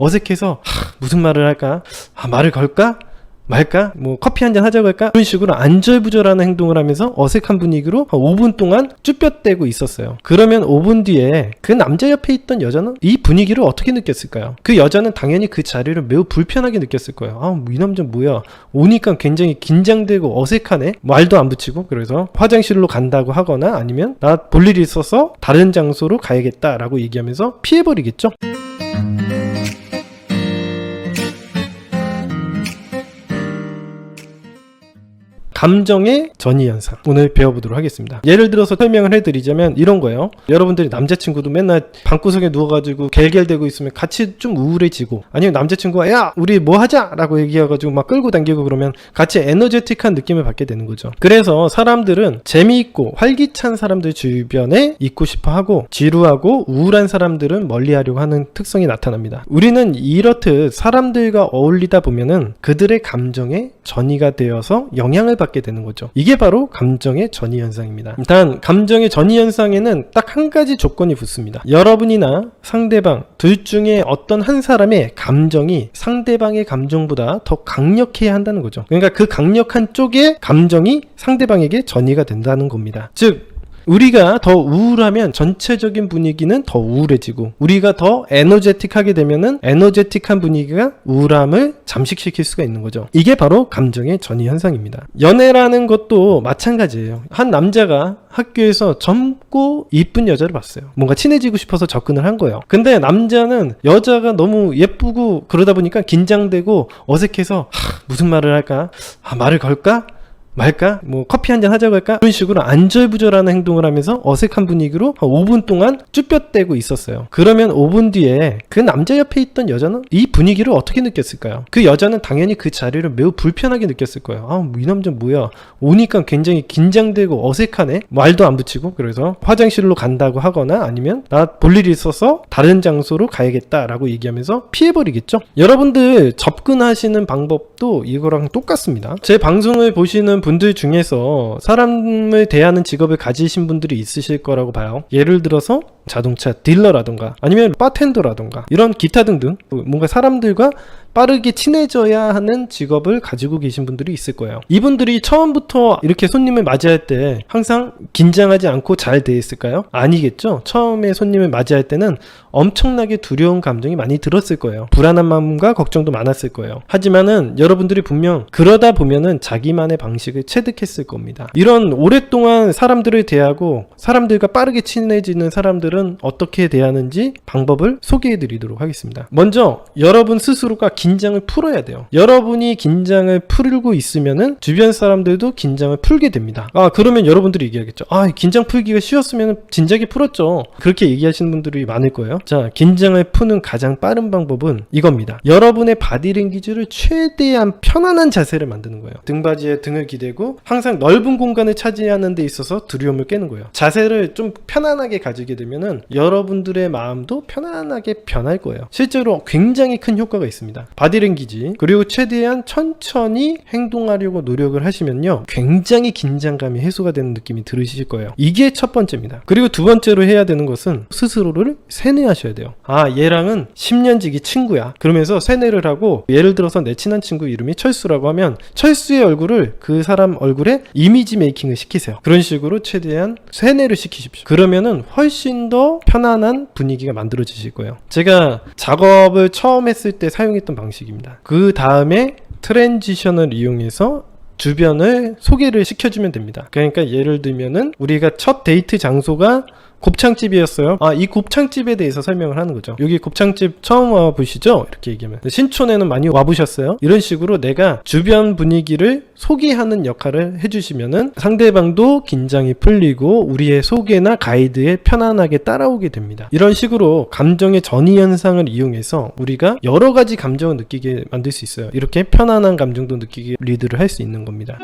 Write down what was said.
어색해서 무슨 말을 할까? 말을 걸까? 말까? 뭐 커피 한잔 하자고 할까? 그런 식으로 안절부절하는 행동을 하면서 어색한 분위기로 5분 동안 쭈뼛대고 있었어요. 그러면 5분 뒤에 그 남자 옆에 있던 여자는 이 분위기를 어떻게 느꼈을까요? 그 여자는 당연히 그 자리를 매우 불편하게 느꼈을 거예요. 이 남자 뭐야? 오니까 굉장히 긴장되고 어색하네? 말도 안 붙이고. 그래서 화장실로 간다고 하거나 아니면 나 볼 일이 있어서 다른 장소로 가야겠다라고 얘기하면서 피해버리겠죠? 감정의 전이현상 오늘 배워보도록 하겠습니다. 예를 들어서 설명을 해드리자면 이런 거예요. 여러분들이 남자친구도 맨날 방구석에 누워가지고 갤갤대고 있으면 같이 좀 우울해지고, 아니면 남자친구가 야 우리 뭐 하자 라고 얘기해가지고 막 끌고 당기고 그러면 같이 에너제틱한 느낌을 받게 되는 거죠. 그래서 사람들은 재미있고 활기찬 사람들 주변에 있고 싶어하고, 지루하고 우울한 사람들은 멀리하려고 하는 특성이 나타납니다. 우리는 이렇듯 사람들과 어울리다 보면은 그들의 감정에 전이가 되어서 영향을 받게 되는 거죠. 이게 바로 감정의 전이 현상입니다. 일단 감정의 전이 현상에는 딱 한 가지 조건이 붙습니다. 여러분이나 상대방 둘 중에 어떤 한 사람의 감정이 상대방의 감정보다 더 강력해야 한다는 거죠. 그러니까 그 강력한 쪽의 감정이 상대방에게 전이가 된다는 겁니다. 즉 우리가 더 우울하면 전체적인 분위기는 더 우울해지고, 우리가 더 에너제틱하게 되면은 에너제틱한 분위기가 우울함을 잠식시킬 수가 있는 거죠. 이게 바로 감정의 전이 현상입니다. 연애라는 것도 마찬가지예요. 한 남자가 학교에서 젊고 이쁜 여자를 봤어요. 뭔가 친해지고 싶어서 접근을 한 거예요. 근데 남자는 여자가 너무 예쁘고 그러다 보니까 긴장되고 어색해서 무슨 말을 할까? 말을 걸까? 말까? 뭐 커피 한잔 하자고 할까? 그런 식으로 안절부절하는 행동을 하면서 어색한 분위기로 5분 동안 쭈뼛대고 있었어요. 그러면 5분 뒤에 그 남자 옆에 있던 여자는 이 분위기를 어떻게 느꼈을까요? 그 여자는 당연히 그 자리를 매우 불편하게 느꼈을 거예요. 이 남자 뭐야? 오니까 굉장히 긴장되고 어색하네? 말도 안 붙이고. 그래서 화장실로 간다고 하거나 아니면 나 볼 일이 있어서 다른 장소로 가야겠다라고 얘기하면서 피해버리겠죠? 여러분들 접근하시는 방법도 이거랑 똑같습니다. 제 방송을 보시는 분들 중에서 사람을 대하는 직업을 가지신 분들이 있으실 거라고 봐요. 예를 들어서 자동차 딜러라던가 아니면 바텐더라던가 이런 기타 등등 뭔가 사람들과 빠르게 친해져야 하는 직업을 가지고 계신 분들이 있을 거예요. 이분들이 처음부터 이렇게 손님을 맞이할 때 항상 긴장하지 않고 잘 돼 있을까요? 아니겠죠. 처음에 손님을 맞이할 때는 엄청나게 두려운 감정이 많이 들었을 거예요. 불안한 마음과 걱정도 많았을 거예요. 하지만은 여러분들이 분명 그러다 보면은 자기만의 방식을 체득했을 겁니다. 이런 오랫동안 사람들을 대하고 사람들과 빠르게 친해지는 사람들은 어떻게 대하는지 방법을 소개해 드리도록 하겠습니다. 먼저 여러분 스스로가 긴장을 풀어야 돼요. 여러분이 긴장을 풀고 있으면은 주변 사람들도 긴장을 풀게 됩니다. 그러면 여러분들이 얘기하겠죠. 긴장 풀기가 쉬웠으면 진작에 풀었죠. 그렇게 얘기하시는 분들이 많을 거예요. 자, 긴장을 푸는 가장 빠른 방법은 이겁니다. 여러분의 바디랭귀지를 최대한 편안한 자세를 만드는 거예요. 등받이에 등을 기대고 항상 넓은 공간을 차지하는 데 있어서 두려움을 깨는 거예요. 자세를 좀 편안하게 가지게 되면은 여러분들의 마음도 편안하게 변할 거예요. 실제로 굉장히 큰 효과가 있습니다. 바디랭귀지 그리고 최대한 천천히 행동하려고 노력을 하시면요 굉장히 긴장감이 해소가 되는 느낌이 들으실 거예요. 이게 첫 번째입니다. 그리고 두 번째로 해야 되는 것은 스스로를 세뇌하셔야 돼요. 얘랑은 10년지기 친구야 그러면서 세뇌를 하고, 예를 들어서 내 친한 친구 이름이 철수라고 하면 철수의 얼굴을 그 사람 얼굴에 이미지 메이킹을 시키세요. 그런 식으로 최대한 세뇌를 시키십시오. 그러면은 훨씬 더 편안한 분위기가 만들어지실 거예요. 제가 작업을 처음 했을 때 사용했던 방식입니다. 그 다음에 트랜지션을 이용해서 주변을 소개를 시켜주면 됩니다. 그러니까 예를 들면은 우리가 첫 데이트 장소가 곱창집이었어요. 이 곱창집에 대해서 설명을 하는 거죠. 여기 곱창집 처음 와보시죠? 이렇게 얘기하면. 신촌에는 많이 와보셨어요? 이런 식으로 내가 주변 분위기를 소개하는 역할을 해주시면은 상대방도 긴장이 풀리고 우리의 소개나 가이드에 편안하게 따라오게 됩니다. 이런 식으로 감정의 전이 현상을 이용해서 우리가 여러 가지 감정을 느끼게 만들 수 있어요. 이렇게 편안한 감정도 느끼게 리드를 할 수 있는 겁니다.